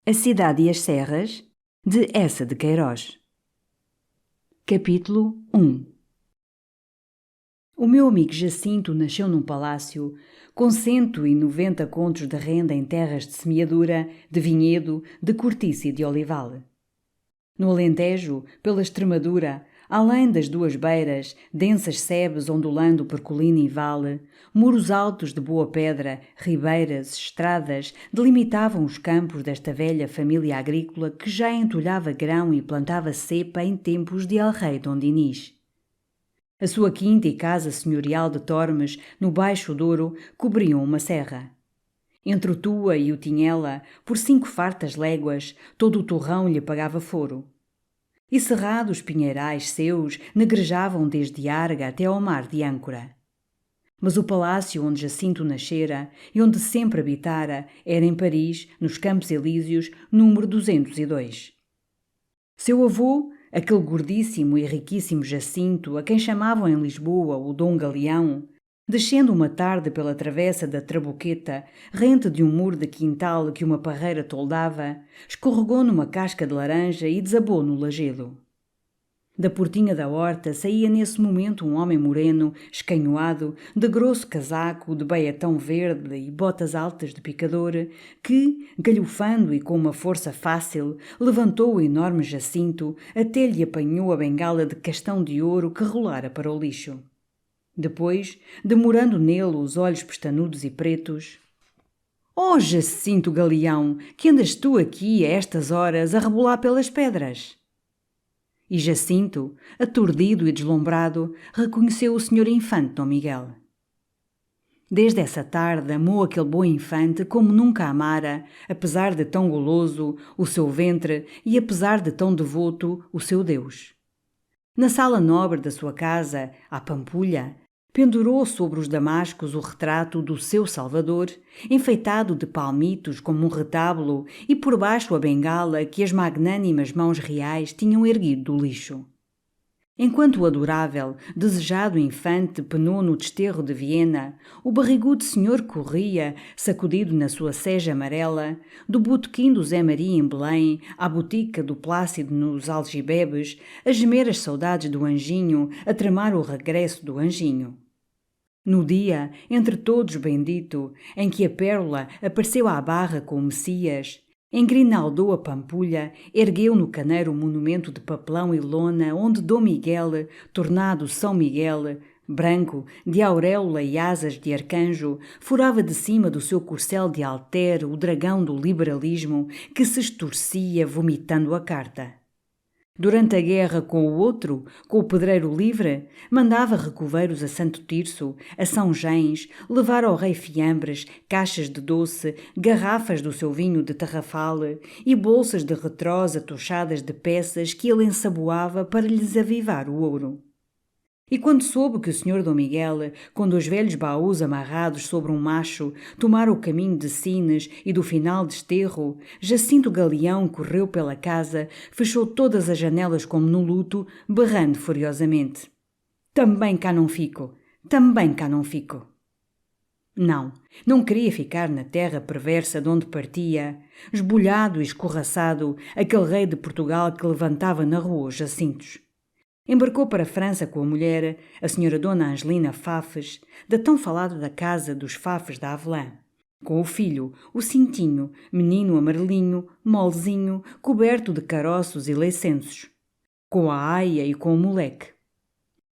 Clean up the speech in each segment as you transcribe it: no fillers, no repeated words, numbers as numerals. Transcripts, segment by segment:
A Cidade e as Serras, de Eça de Queiroz. Capítulo 1. O meu amigo Jacinto nasceu num palácio com 190 contos de renda em terras de semeadura, de vinhedo, de cortiça e de olival. No Alentejo, pela Extremadura, além das duas beiras, densas sebes ondulando por colina e vale, muros altos de boa pedra, ribeiras, estradas, delimitavam os campos desta velha família agrícola que já entulhava grão e plantava cepa em tempos de El-Rei Dom Dinis. A sua quinta e casa senhorial de Tormes, no Baixo Douro, cobriam uma serra. Entre o Tua e o Tinhela, por 5 fartas léguas, todo o torrão lhe pagava foro. E cerrados pinheirais seus negrejavam desde Arga até ao mar de Âncora. Mas o palácio onde Jacinto nascera e onde sempre habitara era em Paris, nos Campos Elíseos, número 202. Seu avô, aquele gordíssimo e riquíssimo Jacinto, a quem chamavam em Lisboa o Dom Galeão, descendo uma tarde pela travessa da Trabuqueta, rente de um muro de quintal que uma parreira toldava, escorregou numa casca de laranja e desabou no lajedo. Da portinha da horta saía nesse momento um homem moreno, escanhoado, de grosso casaco, de baiatão verde e botas altas de picador, que, galhofando e com uma força fácil, levantou o enorme Jacinto até lhe apanhou a bengala de castão de ouro que rolara para o lixo. Depois, demorando nele os olhos pestanudos e pretos: "Oh, Jacinto Galeão, que andas tu aqui a estas horas a rebolar pelas pedras?" E Jacinto, aturdido e deslumbrado, reconheceu o senhor infante Dom Miguel. Desde essa tarde amou aquele bom infante como nunca amara, apesar de tão goloso, o seu ventre e apesar de tão devoto, o seu Deus. Na sala nobre da sua casa, à Pampulha, pendurou sobre os damascos o retrato do seu Salvador, enfeitado de palmitos como um retábulo e por baixo a bengala que as magnânimas mãos reais tinham erguido do lixo. Enquanto o adorável, desejado infante penou no desterro de Viena, o barrigudo senhor corria, sacudido na sua seja amarela, do botequim do Zé Maria em Belém à botica do Plácido nos Algibebes, a gemer as saudades do anjinho, a tramar o regresso do anjinho. No dia, entre todos bendito, em que a pérola apareceu à barra com o Messias, engrinaldou a Pampulha, ergueu no caneiro um monumento de papelão e lona onde Dom Miguel, tornado São Miguel, branco, de auréola e asas de arcanjo, furava de cima do seu corcel de alter o dragão do liberalismo que se estorcia vomitando a carta. Durante a guerra com o outro, com o pedreiro livre, mandava recoveiros a Santo Tirso, a São Gens, levar ao rei fiambres, caixas de doce, garrafas do seu vinho de tarrafal e bolsas de retrós atochadas de peças que ele ensaboava para lhes avivar o ouro. E quando soube que o senhor Dom Miguel, com 2 velhos baús amarrados sobre um macho, tomara o caminho de Sines e do final de Esterro, Jacinto Galeão correu pela casa, fechou todas as janelas como no luto, berrando furiosamente: "Também cá não fico! Também cá não fico!" Não queria ficar na terra perversa de onde partia, esbulhado e escorraçado, aquele rei de Portugal que levantava na rua os Jacintos. Embarcou para a França com a mulher, a senhora Dona Angelina Fafes, da tão falada da casa dos Fafes da Avelã. Com o filho, o Cintinho, menino amarelinho, molezinho, coberto de caroços e leicenços. Com a aia e com o moleque.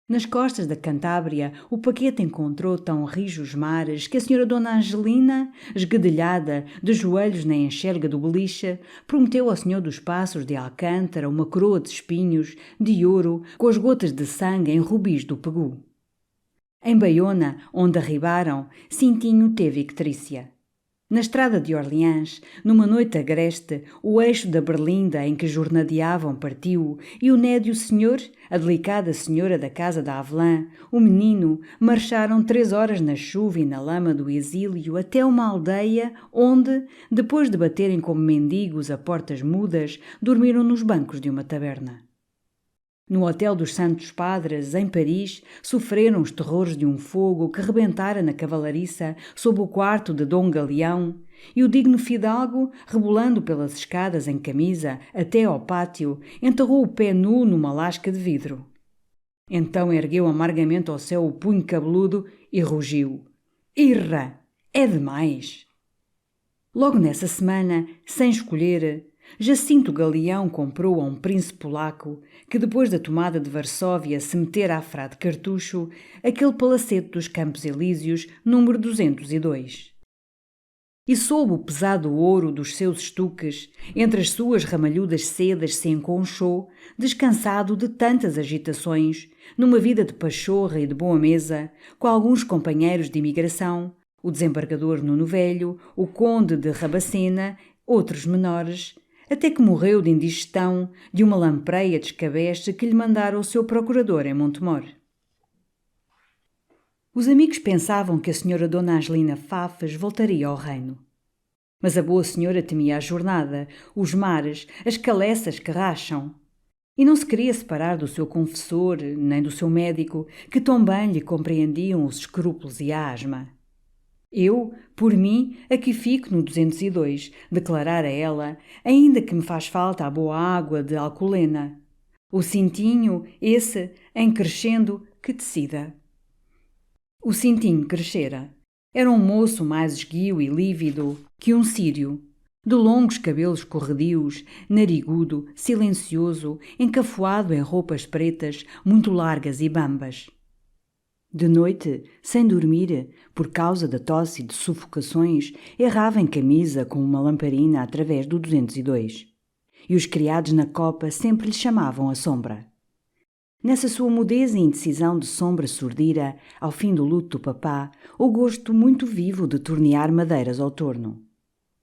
Nas costas da Cantábria, o paquete encontrou tão rijos mares que a senhora Dona Angelina, esguedelhada, de joelhos na enxerga do beliche, prometeu ao senhor dos Passos de Alcântara uma coroa de espinhos, de ouro, com as gotas de sangue em rubis do Pegu. Em Baiona, onde arribaram, Cintinho teve ictrícia. Na estrada de Orleans, numa noite agreste, o eixo da berlinda em que jornadeavam partiu, e o nédio senhor, a delicada senhora da casa da Avelã, o menino, marcharam 3 horas na chuva e na lama do exílio até uma aldeia onde, depois de baterem como mendigos a portas mudas, dormiram nos bancos de uma taberna. No Hotel dos Santos Padres, em Paris, sofreram os terrores de um fogo que rebentara na cavalariça sob o quarto de Dom Galeão, e o digno fidalgo, rebolando pelas escadas em camisa até ao pátio, enterrou o pé nu numa lasca de vidro. Então ergueu amargamente ao céu o punho cabeludo e rugiu: Irra! É demais! Logo nessa semana, sem escolher, Jacinto Galeão comprou a um príncipe polaco que, depois da tomada de Varsóvia, se metera a frade cartucho, aquele palacete dos Campos Elíseos, número 202. E sob o pesado ouro dos seus estuques, entre as suas ramalhudas sedas se enconchou, descansado de tantas agitações, numa vida de pachorra e de boa mesa, com alguns companheiros de imigração, o desembargador Nuno Velho, o conde de Rabacena, outros menores, até que morreu de indigestão de uma lampreia de escabeche que lhe mandara o seu procurador em Montemor. Os amigos pensavam que a senhora Dona Angelina Fafas voltaria ao reino. Mas a boa senhora temia a jornada, os mares, as caleças que racham. E não se queria separar do seu confessor, nem do seu médico, que tão bem lhe compreendiam os escrúpulos e a asma. Eu, por mim, aqui fico no 202, declarara ela, ainda que me faz falta a boa água de Alcolena. O cintinho, esse, em crescendo, que decida. O cintinho crescera. Era um moço mais esguio e lívido que um círio, de longos cabelos corredios, narigudo, silencioso, encafuado em roupas pretas, muito largas e bambas. De noite, sem dormir, por causa da tosse e de sufocações, errava em camisa com uma lamparina através do 202. E os criados na copa sempre lhe chamavam a sombra. Nessa sua mudez e indecisão de sombra sordira, ao fim do luto do papá, o gosto muito vivo de tornear madeiras ao torno.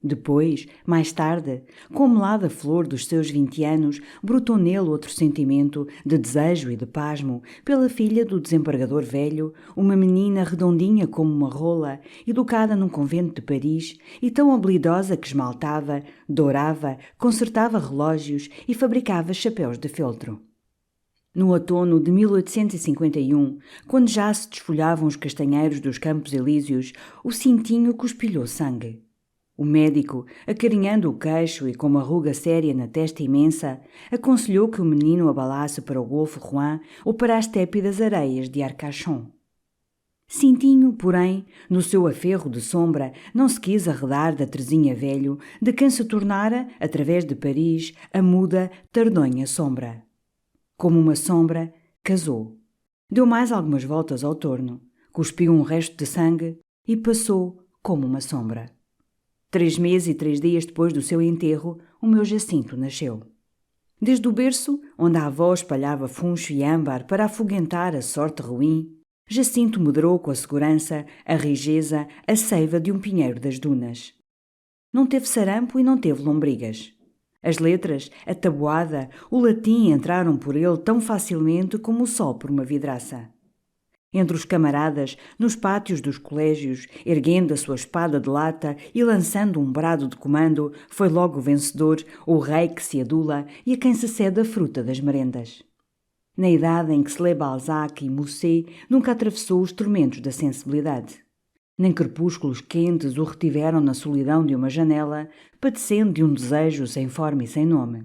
Depois, mais tarde, com a melada flor dos seus 20 anos, brotou nele outro sentimento de desejo e de pasmo pela filha do desembargador velho, uma menina redondinha como uma rola, educada num convento de Paris e tão habilidosa que esmaltava, dourava, consertava relógios e fabricava chapéus de feltro. No outono de 1851, quando já se desfolhavam os castanheiros dos Campos Elíseos, o cintinho cuspilhou sangue. O médico, acarinhando o queixo e com uma ruga séria na testa imensa, aconselhou que o menino abalasse para o Golfo Juan ou para as tépidas areias de Arcachon. Cintinho, porém, no seu aferro de sombra, não se quis arredar da Teresinha velho, de quem se tornara, através de Paris, a muda, tardonha sombra. Como uma sombra, casou. Deu mais algumas voltas ao torno, cuspiu um resto de sangue e passou como uma sombra. 3 meses e 3 dias depois do seu enterro, o meu Jacinto nasceu. Desde o berço, onde a avó espalhava funcho e âmbar para afoguentar a sorte ruim, Jacinto moderou com a segurança, a rijeza, a seiva de um pinheiro das dunas. Não teve sarampo e não teve lombrigas. As letras, a tabuada, o latim entraram por ele tão facilmente como o sol por uma vidraça. Entre os camaradas, nos pátios dos colégios, erguendo a sua espada de lata e lançando um brado de comando, foi logo o vencedor, o rei que se adula e a quem se cede a fruta das merendas. Na idade em que se lê Balzac e Musset, nunca atravessou os tormentos da sensibilidade. Nem crepúsculos quentes o retiveram na solidão de uma janela, padecendo de um desejo sem forma e sem nome.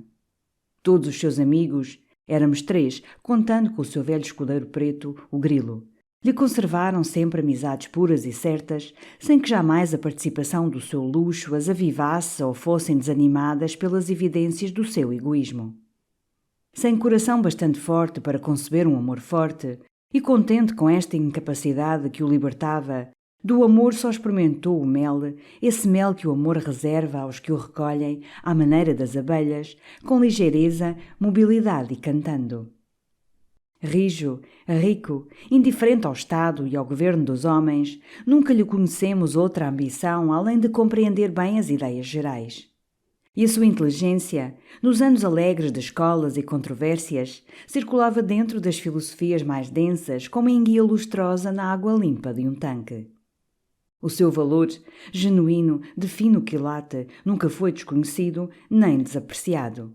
Todos os seus amigos, éramos 3, contando com o seu velho escudeiro preto, o Grilo, lhe conservaram sempre amizades puras e certas, sem que jamais a participação do seu luxo as avivasse ou fossem desanimadas pelas evidências do seu egoísmo. Sem coração bastante forte para conceber um amor forte, e contente com esta incapacidade que o libertava, do amor só experimentou o mel, esse mel que o amor reserva aos que o recolhem, à maneira das abelhas, com ligeireza, mobilidade e cantando. Rijo, rico, indiferente ao Estado e ao governo dos homens, nunca lhe conhecemos outra ambição além de compreender bem as ideias gerais. E a sua inteligência, nos anos alegres de escolas e controvérsias, circulava dentro das filosofias mais densas como enguia lustrosa na água limpa de um tanque. O seu valor, genuíno, de fino quilate, nunca foi desconhecido nem desapreciado.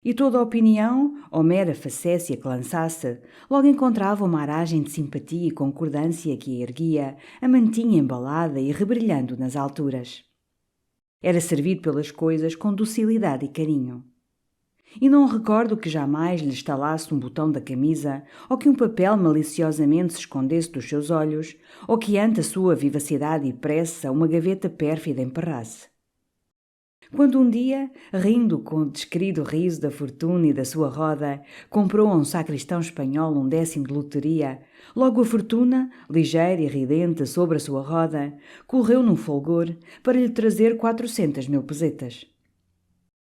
E toda a opinião, ou mera facécia que lançasse, logo encontrava uma aragem de simpatia e concordância que a erguia, a mantinha embalada e rebrilhando nas alturas. Era servido pelas coisas com docilidade e carinho. E não recordo que jamais lhe estalasse um botão da camisa, ou que um papel maliciosamente se escondesse dos seus olhos, ou que ante a sua vivacidade e pressa uma gaveta pérfida emperrasse. Quando um dia, rindo com o desquerido riso da fortuna e da sua roda, comprou a um sacristão espanhol um 10º de loteria, logo a fortuna, ligeira e ridente sobre a sua roda, correu num folgor para lhe trazer 400.000 pesetas.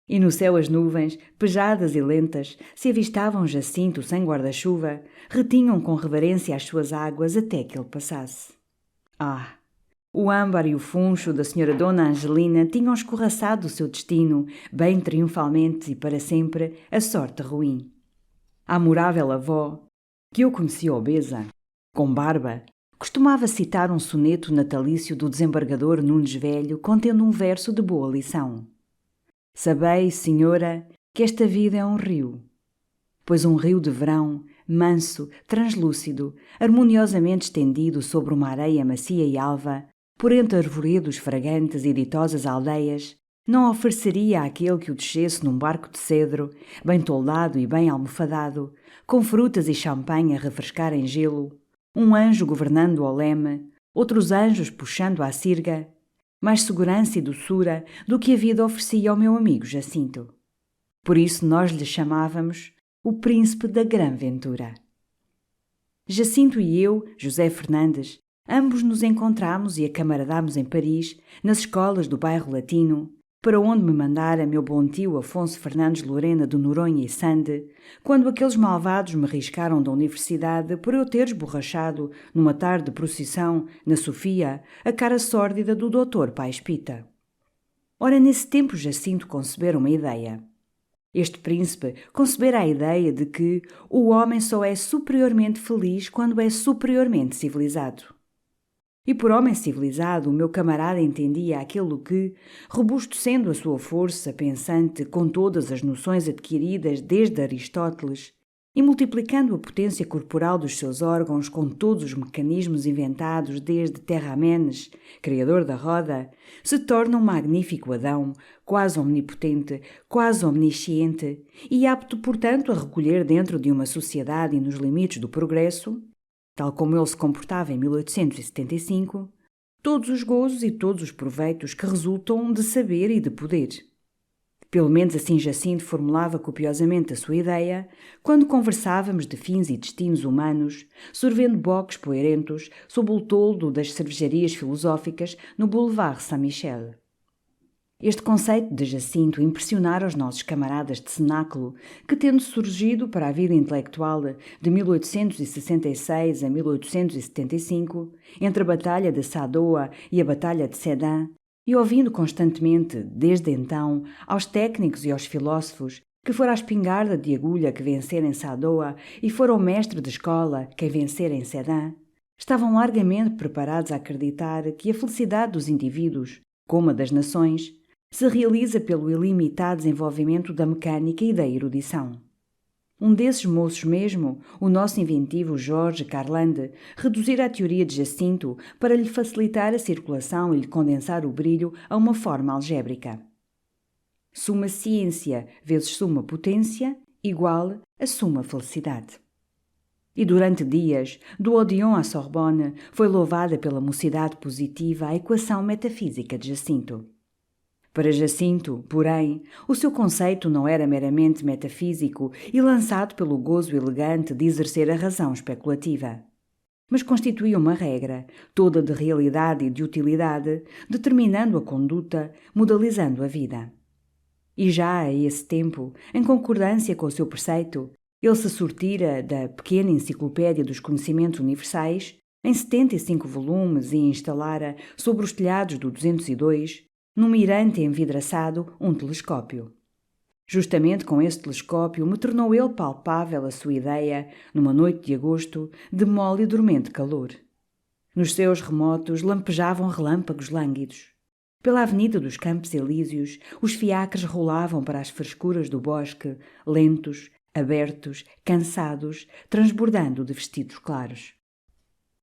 E no céu as nuvens, pejadas e lentas, se avistavam Jacinto sem guarda-chuva, retinham com reverência as suas águas até que ele passasse. Ah! O âmbar e o funcho da senhora Dona Angelina tinham escorraçado o seu destino, bem triunfalmente e para sempre, a sorte ruim. A amorável avó, que eu conhecia obesa, com barba, costumava citar um soneto natalício do desembargador Nunes Velho contendo um verso de boa lição. Sabei, senhora, que esta vida é um rio, pois um rio de verão, manso, translúcido, harmoniosamente estendido sobre uma areia macia e alva, por entre arvoredos fragantes e ditosas aldeias, não ofereceria àquele que o descesse num barco de cedro, bem toldado e bem almofadado, com frutas e champanhe a refrescar em gelo, um anjo governando ao leme, outros anjos puxando à sirga, mais segurança e doçura do que a vida oferecia ao meu amigo Jacinto. Por isso nós lhe chamávamos o príncipe da grã ventura. Jacinto e eu, José Fernandes, ambos nos encontramos e acamaradámos em Paris, nas escolas do bairro Latino, para onde me mandara meu bom tio Afonso Fernandes Lorena de Noronha e Sande, quando aqueles malvados me riscaram da universidade por eu ter esborrachado, numa tarde de procissão, na Sofia, a cara sórdida do doutor Paes Pita. Ora, nesse tempo Jacinto concebera uma ideia. Este príncipe concebera a ideia de que o homem só é superiormente feliz quando é superiormente civilizado. E por homem civilizado, o meu camarada entendia aquilo que, robusto sendo a sua força pensante com todas as noções adquiridas desde Aristóteles, e multiplicando a potência corporal dos seus órgãos com todos os mecanismos inventados desde Terramenes, criador da roda, se torna um magnífico Adão, quase omnipotente, quase omnisciente, e apto, portanto, a recolher dentro de uma sociedade e nos limites do progresso, tal como ele se comportava em 1875, todos os gozos e todos os proveitos que resultam de saber e de poder. Pelo menos assim Jacinto formulava copiosamente a sua ideia quando conversávamos de fins e destinos humanos, sorvendo boques poerentos sob o toldo das cervejarias filosóficas no Boulevard Saint-Michel. Este conceito de Jacinto impressionara os nossos camaradas de cenáculo que, tendo surgido para a vida intelectual de 1866 a 1875, entre a Batalha de Sadoa e a Batalha de Sedan, e ouvindo constantemente, desde então, aos técnicos e aos filósofos, que fora a espingarda de agulha que vencera em Sadoa e fora o mestre de escola quem vencera em Sedan, estavam largamente preparados a acreditar que a felicidade dos indivíduos, como a das nações, se realiza pelo ilimitado desenvolvimento da mecânica e da erudição. Um desses moços mesmo, o nosso inventivo Jorge Carlande, reduzira a teoria de Jacinto para lhe facilitar a circulação e lhe condensar o brilho a uma forma algébrica. Suma ciência vezes suma potência igual a suma felicidade. E durante dias, do Odéon à Sorbonne, foi louvada pela mocidade positiva a equação metafísica de Jacinto. Para Jacinto, porém, o seu conceito não era meramente metafísico e lançado pelo gozo elegante de exercer a razão especulativa, mas constituía uma regra, toda de realidade e de utilidade, determinando a conduta, modalizando a vida. E já a esse tempo, em concordância com o seu preceito, ele se sortira da pequena enciclopédia dos conhecimentos universais, em 75 volumes, e instalara, sobre os telhados do 202, num mirante envidraçado, um telescópio. Justamente com esse telescópio me tornou ele palpável a sua ideia, numa noite de agosto, de mole e dormente calor. Nos seus remotos lampejavam relâmpagos lânguidos. Pela avenida dos Campos Elíseos, os fiacres rolavam para as frescuras do bosque, lentos, abertos, cansados, transbordando de vestidos claros.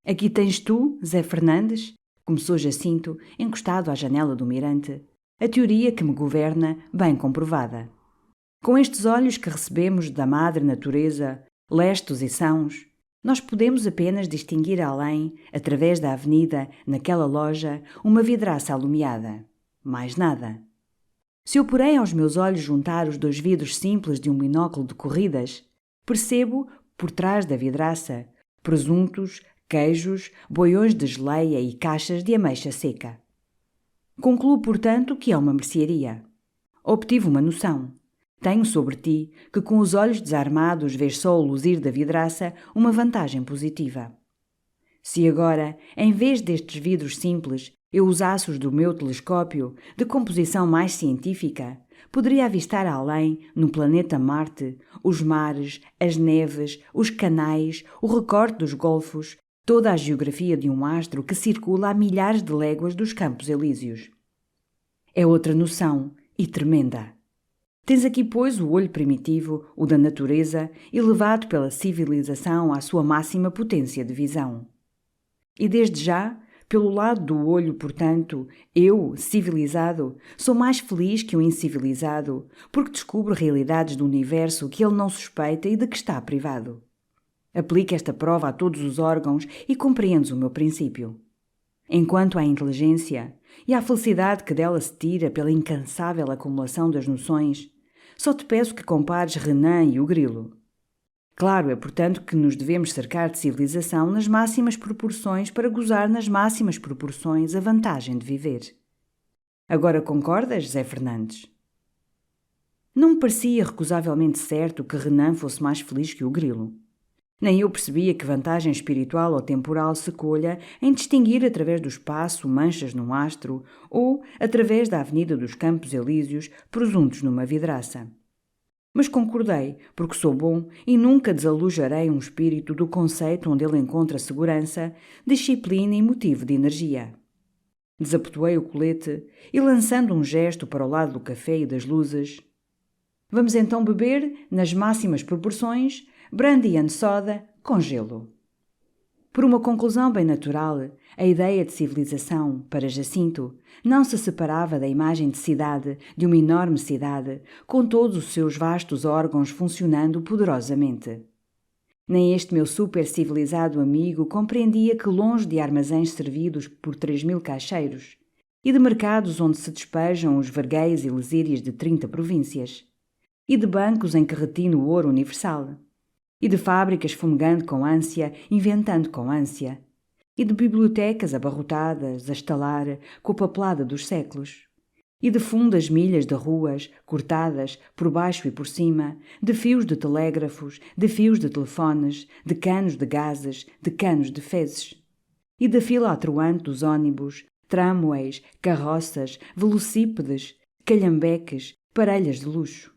«Aqui tens tu, Zé Fernandes?» começou Jacinto, encostado à janela do mirante. a teoria que me governa, bem comprovada. Com estes olhos que recebemos da Madre Natureza, lestos e sãos, nós podemos apenas distinguir além, através da avenida, naquela loja, uma vidraça alumiada. Mais nada. Se eu porém aos meus olhos juntar os dois vidros simples de um binóculo de corridas, percebo, por trás da vidraça, presuntos, queijos, boiões de geleia e caixas de ameixa seca. Concluo, portanto, que é uma mercearia. Obtive uma noção. Tenho sobre ti que com os olhos desarmados vês só o luzir da vidraça uma vantagem positiva. Se agora, em vez destes vidros simples, eu usasse os do meu telescópio, de composição mais científica, poderia avistar além, no planeta Marte, os mares, as neves, os canais, o recorte dos golfos, toda a geografia de um astro que circula a milhares de léguas dos Campos Elíseos. É outra noção, e tremenda. Tens aqui, pois, o olho primitivo, o da natureza, elevado pela civilização à sua máxima potência de visão. E desde já, pelo lado do olho, portanto, eu, civilizado, sou mais feliz que o incivilizado, porque descubro realidades do universo que ele não suspeita e de que está privado. Aplica esta prova a todos os órgãos e compreendes o meu princípio. Enquanto à inteligência e à felicidade que dela se tira pela incansável acumulação das noções, só te peço que compares Renan e o grilo. Claro, é portanto que nos devemos cercar de civilização nas máximas proporções para gozar nas máximas proporções a vantagem de viver. Agora concordas, Zé Fernandes? Não me parecia irrecusavelmente certo que Renan fosse mais feliz que o grilo. Nem eu percebia que vantagem espiritual ou temporal se colha em distinguir através do espaço manchas num astro ou, através da avenida dos Campos Elíseos, presuntos numa vidraça. Mas concordei, porque sou bom e nunca desalojarei um espírito do conceito onde ele encontra segurança, disciplina e motivo de energia. Desabotoei o colete e, lançando um gesto para o lado do café e das luzes, vamos então beber, nas máximas proporções, brandy and soda com gelo. Por uma conclusão bem natural, a ideia de civilização, para Jacinto, não se separava da imagem de cidade, de uma enorme cidade, com todos os seus vastos órgãos funcionando poderosamente. Nem este meu super-civilizado amigo compreendia que, longe de armazéns servidos por 3.000 caixeiros e de mercados onde se despejam os verguéis e lesírias de 30 províncias, e de bancos em que retina o ouro universal, e de fábricas fumegando com ânsia, inventando com ânsia, e de bibliotecas abarrotadas a estalar com a papelada dos séculos, e de fundas milhas de ruas, cortadas por baixo e por cima, de fios de telégrafos, de fios de telefones, de canos de gases, de canos de fezes, e da fila atroante dos ônibus, tramways, carroças, velocípedes, calhambeques, parelhas de luxo.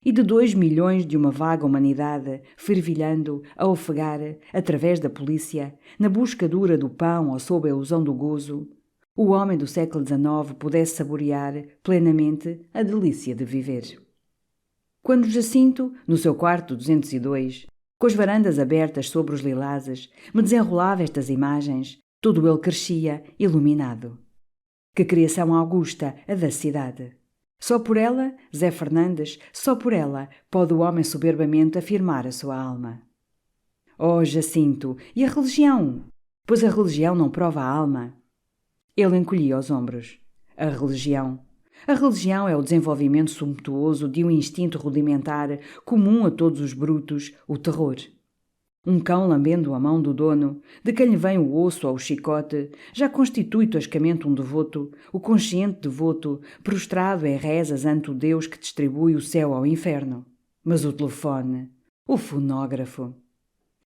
E de 2 milhões de uma vaga humanidade, fervilhando, a ofegar, através da polícia, na busca dura do pão ou sob a ilusão do gozo, o homem do século XIX pudesse saborear, plenamente, a delícia de viver. Quando Jacinto, no seu quarto 202, com as varandas abertas sobre os lilazes, me desenrolava estas imagens, todo ele crescia, iluminado. Que criação augusta, a da cidade! Só por ela, Zé Fernandes, só por ela pode o homem soberbamente afirmar a sua alma. Oh, Jacinto, e a religião? Pois a religião não prova a alma. Ele encolhia os ombros. A religião? A religião é o desenvolvimento sumptuoso de um instinto rudimentar comum a todos os brutos, o terror. Um cão lambendo a mão do dono, de quem lhe vem o osso ou o chicote, já constitui toscamente um devoto, o consciente devoto, prostrado em rezas ante o Deus que distribui o céu ao inferno. Mas o telefone, o fonógrafo.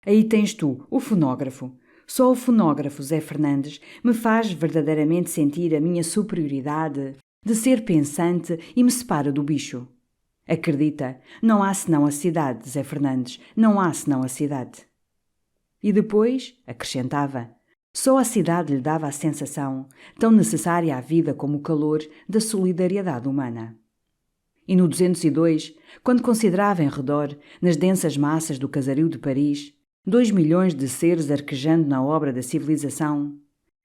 Aí tens tu, o fonógrafo. Só o fonógrafo, Zé Fernandes, me faz verdadeiramente sentir a minha superioridade de ser pensante e me separa do bicho. Acredita, não há senão a cidade, Zé Fernandes, não há senão a cidade. E depois, acrescentava, só a cidade lhe dava a sensação, tão necessária à vida como o calor, da solidariedade humana. E no 202, quando considerava em redor, nas densas massas do casario de Paris, 2 milhões de seres arquejando na obra da civilização,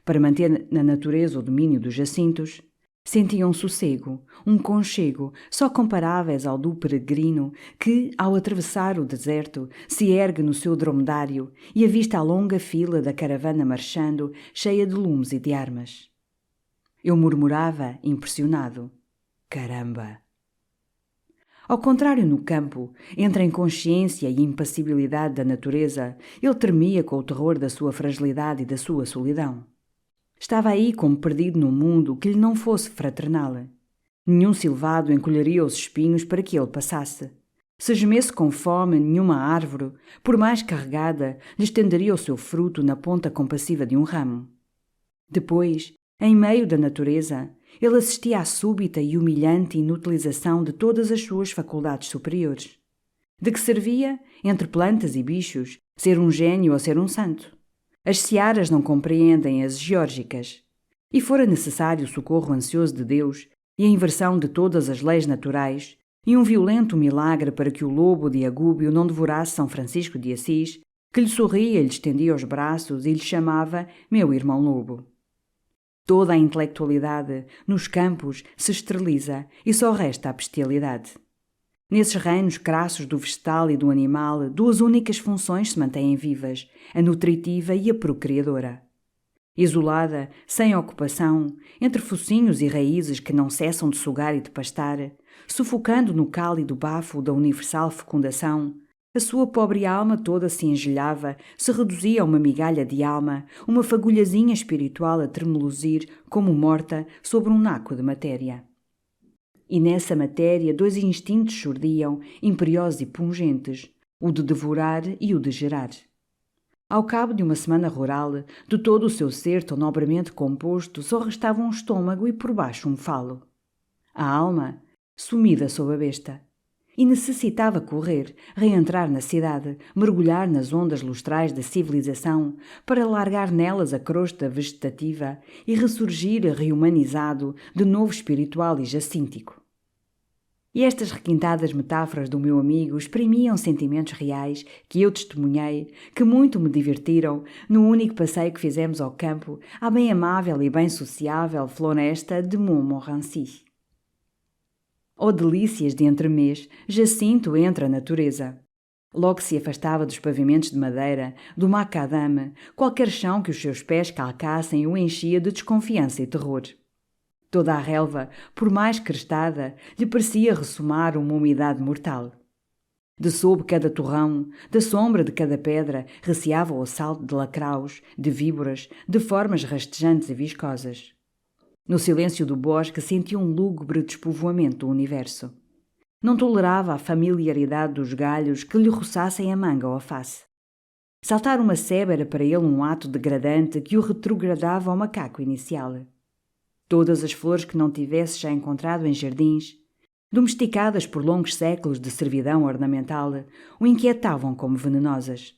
para manter na natureza o domínio dos Jacintos, Sentiam um sossego, um conchego, só comparáveis ao do peregrino que, ao atravessar o deserto, se ergue no seu dromedário e avista a longa fila da caravana marchando, cheia de lumes e de armas. Eu murmurava, impressionado: caramba! Ao contrário, no campo, entre a inconsciência e a impassibilidade da natureza, ele tremia com o terror da sua fragilidade e da sua solidão. Estava aí como perdido num mundo que lhe não fosse fraternal. Nenhum silvado encolheria os espinhos para que ele passasse. Se gemesse com fome, nenhuma árvore, por mais carregada, lhe estenderia o seu fruto na ponta compassiva de um ramo. Depois, em meio da natureza, ele assistia à súbita e humilhante inutilização de todas as suas faculdades superiores. De que servia, entre plantas e bichos, ser um gênio ou ser um santo? As searas não compreendem as geórgicas. E fora necessário o socorro ansioso de Deus e a inversão de todas as leis naturais e um violento milagre para que o lobo de Agúbio não devorasse São Francisco de Assis, que lhe sorria e lhe estendia os braços e lhe chamava meu irmão lobo. Toda a intelectualidade, nos campos, se esteriliza e só resta a bestialidade. Nesses reinos crassos do vegetal e do animal, duas únicas funções se mantêm vivas, a nutritiva e a procriadora. Isolada, sem ocupação, entre focinhos e raízes que não cessam de sugar e de pastar, sufocando no cálido bafo da universal fecundação, a sua pobre alma toda se engelhava, se reduzia a uma migalha de alma, uma fagulhazinha espiritual a tremoluzir, como morta, sobre um naco de matéria. E nessa matéria dois instintos surdiam, imperiosos e pungentes, o de devorar e o de gerar. Ao cabo de uma semana rural, de todo o seu ser tão nobremente composto, só restava um estômago e por baixo um falo. A alma, sumida sob a besta. E necessitava correr, reentrar na cidade, mergulhar nas ondas lustrais da civilização, para largar nelas a crosta vegetativa e ressurgir rehumanizado, de novo espiritual e jacíntico. E estas requintadas metáforas do meu amigo exprimiam sentimentos reais que eu testemunhei, que muito me divertiram no único passeio que fizemos ao campo, à bem amável e bem sociável floresta de Montmorency. Oh delícias de entremês, Jacinto entre a natureza. Logo se afastava dos pavimentos de madeira, do macadame, qualquer chão que os seus pés calcassem o enchia de desconfiança e terror. Toda a relva, por mais crestada, lhe parecia ressumar uma umidade mortal. De sob cada torrão, da sombra de cada pedra, receava o assalto de lacraus, de víboras, de formas rastejantes e viscosas. No silêncio do bosque sentia um lúgubre despovoamento do universo. Não tolerava a familiaridade dos galhos que lhe roçassem a manga ou a face. Saltar uma sebe era para ele um ato degradante que o retrogradava ao macaco inicial. Todas as flores que não tivesse já encontrado em jardins, domesticadas por longos séculos de servidão ornamental, o inquietavam como venenosas.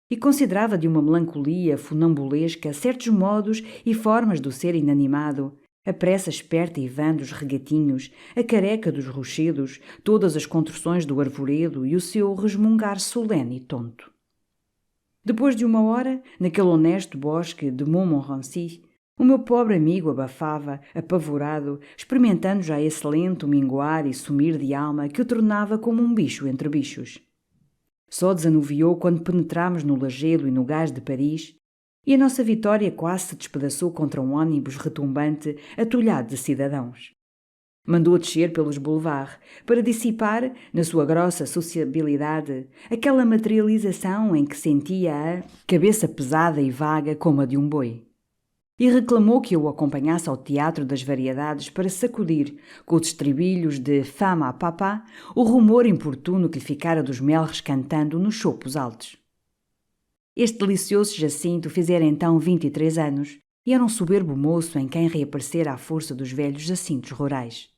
E considerava de uma melancolia funambulesca certos modos e formas do ser inanimado, a pressa esperta e vã dos regatinhos, a careca dos rochedos, todas as construções do arvoredo e o seu resmungar solene e tonto. Depois de uma hora, naquele honesto bosque de Montmorency, o meu pobre amigo abafava, apavorado, experimentando já esse lento minguar e sumir de alma que o tornava como um bicho entre bichos. Só desanuviou quando penetramos no Lagedo e no Gás de Paris, e a nossa vitória quase se despedaçou contra um ônibus retumbante atulhado de cidadãos. Mandou descer pelos boulevards para dissipar, na sua grossa sociabilidade, aquela materialização em que sentia a cabeça pesada e vaga como a de um boi. E reclamou que eu o acompanhasse ao Teatro das Variedades para sacudir, com os estribilhos de Femme à Papa, o rumor importuno que lhe ficara dos melres cantando nos chopos altos. Este delicioso Jacinto fizera então 23 anos e era um soberbo moço em quem reaparecera a força dos velhos jacintos rurais.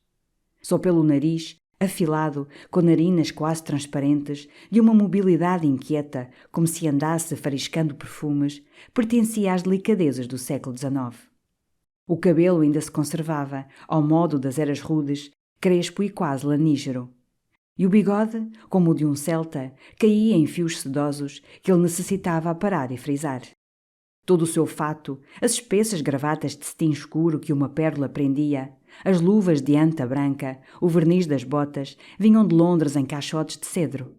Só pelo nariz, afilado, com narinas quase transparentes, de uma mobilidade inquieta, como se andasse fariscando perfumes, pertencia às delicadezas do século XIX. O cabelo ainda se conservava, ao modo das eras rudes, crespo e quase lanígero. E o bigode, como o de um celta, caía em fios sedosos que ele necessitava aparar e frisar. Todo o seu fato, as espessas gravatas de cetim escuro que uma pérola prendia, as luvas de anta branca, o verniz das botas, vinham de Londres em caixotes de cedro.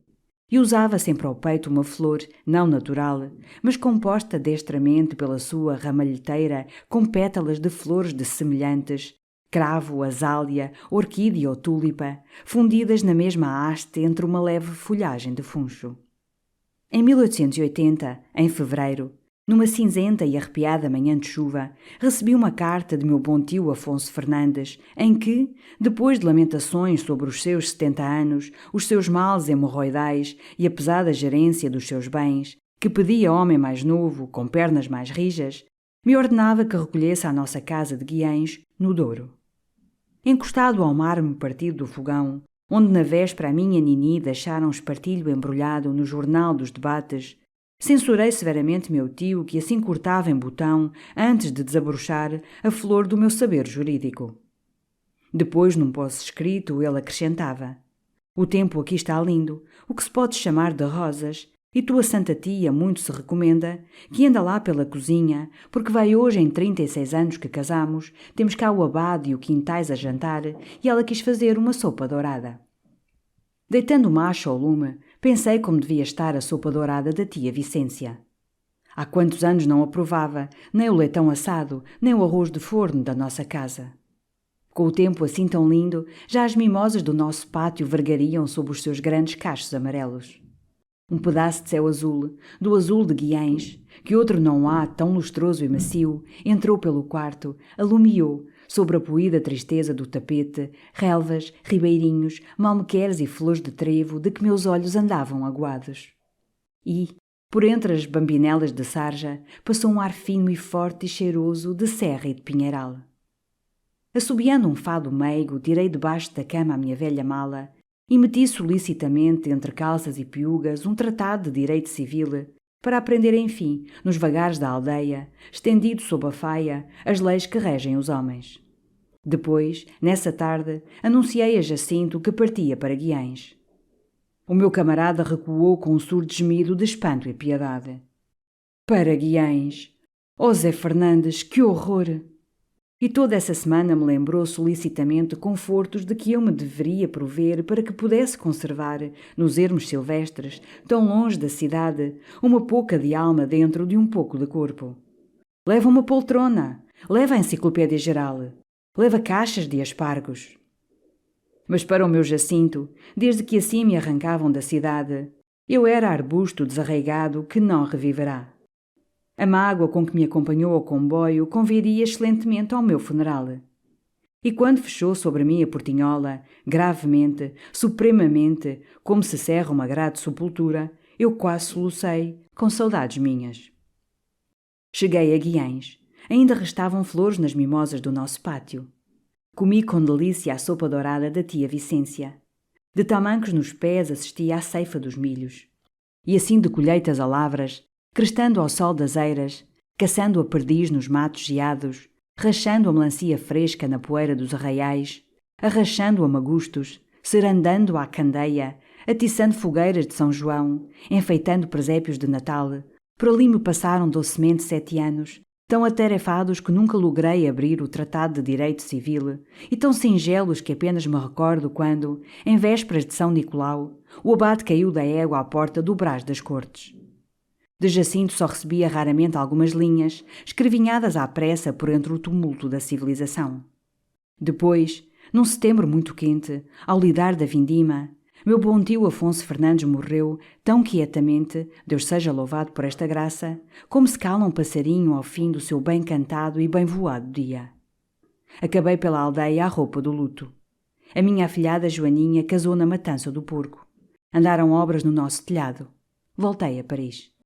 E usava sempre ao peito uma flor, não natural, mas composta destramente pela sua ramalheteira com pétalas de flores de semelhantes, cravo, azália, orquídea ou túlipa, fundidas na mesma haste entre uma leve folhagem de funcho. Em 1880, em fevereiro, numa cinzenta e arrepiada manhã de chuva, recebi uma carta de meu bom tio Afonso Fernandes, em que, depois de lamentações sobre os seus 70 anos, os seus males hemorroidais e a pesada gerência dos seus bens, que pedia homem mais novo, com pernas mais rijas, me ordenava que recolhesse à nossa casa de Guiães, no Douro. Encostado ao mármore partido do fogão, onde na véspera a minha Nini deixara um espartilho embrulhado no jornal dos debates, censurei severamente meu tio que assim cortava em botão, antes de desabrochar, a flor do meu saber jurídico. Depois, num posse escrito, ele acrescentava: o tempo aqui está lindo, o que se pode chamar de rosas, e tua santa tia muito se recomenda que anda lá pela cozinha, porque vai hoje em 36 anos que casamos, temos cá o abade e o quintais a jantar, e ela quis fazer uma sopa dourada. Deitando o macho ao lume, pensei como devia estar a sopa dourada da tia Vicência. Há quantos anos não a provava, nem o leitão assado, nem o arroz de forno da nossa casa. Com o tempo assim tão lindo, já as mimosas do nosso pátio vergariam sob os seus grandes cachos amarelos. Um pedaço de céu azul, do azul de Guiães, que outro não há tão lustroso e macio, entrou pelo quarto, alumiou, sobre a poída tristeza do tapete, relvas, ribeirinhos, malmequeres e flores de trevo de que meus olhos andavam aguados. E, por entre as bambinelas de sarja, passou um ar fino e forte e cheiroso de serra e de pinheiral. Assobiando um fado meigo, tirei debaixo da cama a minha velha mala e meti solicitamente entre calças e piugas um tratado de direito civil para aprender, enfim, nos vagares da aldeia, estendido sob a faia, as leis que regem os homens. Depois, nessa tarde, anunciei a Jacinto que partia para Guiães. O meu camarada recuou com um surdo gemido de espanto e piedade. Para Guiães! Oh Zé Fernandes, que horror! E toda essa semana me lembrou solicitamente confortos de que eu me deveria prover para que pudesse conservar, nos ermos silvestres, tão longe da cidade, uma pouca de alma dentro de um pouco de corpo. Leva uma poltrona, leva a enciclopédia geral, leva caixas de aspargos. Mas para o meu Jacinto, desde que assim me arrancavam da cidade, eu era arbusto desarraigado que não reviverá. A mágoa com que me acompanhou ao comboio conviria excelentemente ao meu funeral. E quando fechou sobre mim a portinhola, gravemente, supremamente, como se cerra uma grade de sepultura, eu quase solucei, com saudades minhas. Cheguei a Guiães. Ainda restavam flores nas mimosas do nosso pátio. Comi com delícia a sopa dourada da tia Vicência. De tamancos nos pés assistia à ceifa dos milhos. E assim de colheitas a lavras, crestando ao sol das eiras, caçando a perdiz nos matos geados, rachando a melancia fresca na poeira dos arraiais, arrachando a magustos, serandando à candeia, atiçando fogueiras de São João, enfeitando presépios de Natal, por ali me passaram docemente 7 anos, tão atarefados que nunca logrei abrir o Tratado de Direito Civil, e tão singelos que apenas me recordo quando, em vésperas de São Nicolau, o abade caiu da égua à porta do Brás das Cortes. De Jacinto só recebia raramente algumas linhas, escrevinhadas à pressa por entre o tumulto da civilização. Depois, num setembro muito quente, ao lidar da vindima, meu bom tio Afonso Fernandes morreu tão quietamente, Deus seja louvado por esta graça, como se cala um passarinho ao fim do seu bem cantado e bem voado dia. Acabei pela aldeia à roupa do luto. A minha afilhada Joaninha casou na matança do porco. Andaram obras no nosso telhado. Voltei a Paris.